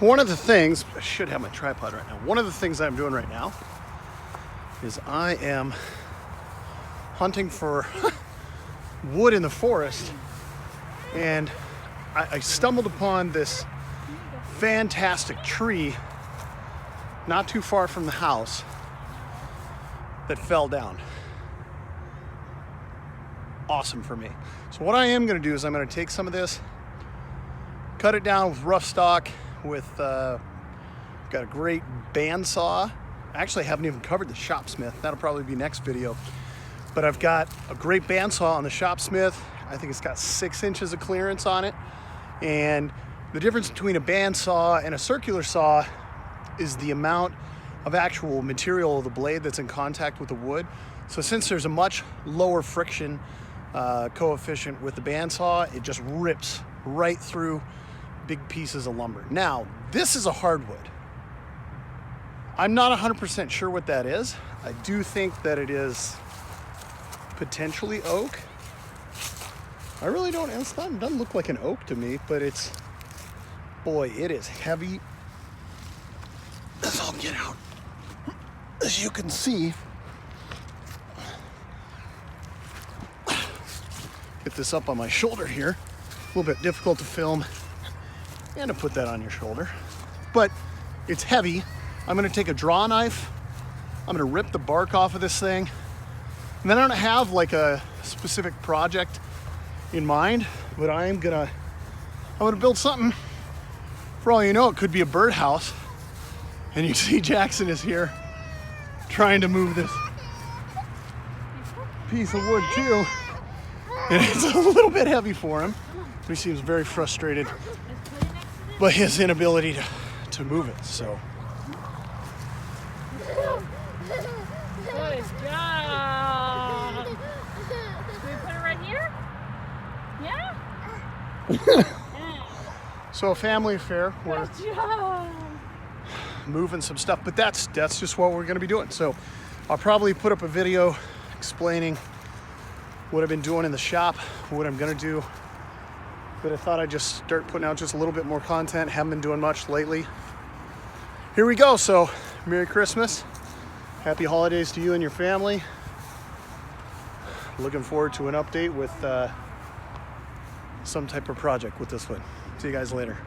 one of the things, I should have my tripod right now. One of the things I'm doing right now is I am hunting for wood in the forest, and I stumbled upon this fantastic tree not too far from the house that fell down. Awesome for me. So what I am going to do is I'm going to take some of this, cut it down with rough stock with got a great bandsaw. Actually, I haven't even covered the Shopsmith. That'll probably be next video. But I've got a great bandsaw on the Shopsmith. I think it's got 6 inches of clearance on it. And the difference between a bandsaw and a circular saw is the amount of actual material of the blade that's in contact with the wood. So since there's a much lower friction coefficient with the bandsaw, it just rips right through big pieces of lumber. Now, this is a hardwood. I'm not 100% sure what that is. I do think that it is potentially oak. I really don't, it doesn't look like an oak to me, but it's, boy, it is heavy. This I'll get out. As you can see, get this up on my shoulder here. A little bit difficult to film and to put that on your shoulder, but it's heavy. I'm gonna take a draw knife. I'm gonna rip the bark off of this thing. And then I don't have like a specific project in mind, but I'm gonna build something. For all you know, it could be a birdhouse. And you see Jackson is here trying to move this piece of wood too. And it's a little bit heavy for him. He seems very frustrated by his inability to move it, so. Good job. Can we put it right here? Yeah? So a family affair. We're moving some stuff, but that's just what we're gonna be doing. So I'll probably put up a video explaining what I've been doing in the shop, what I'm gonna do. But I thought I'd just start putting out just a little bit more content. Haven't been doing much lately. Here we go. So Merry Christmas. Happy holidays to you and your family. Looking forward to an update with some type of project with this one. See you guys later.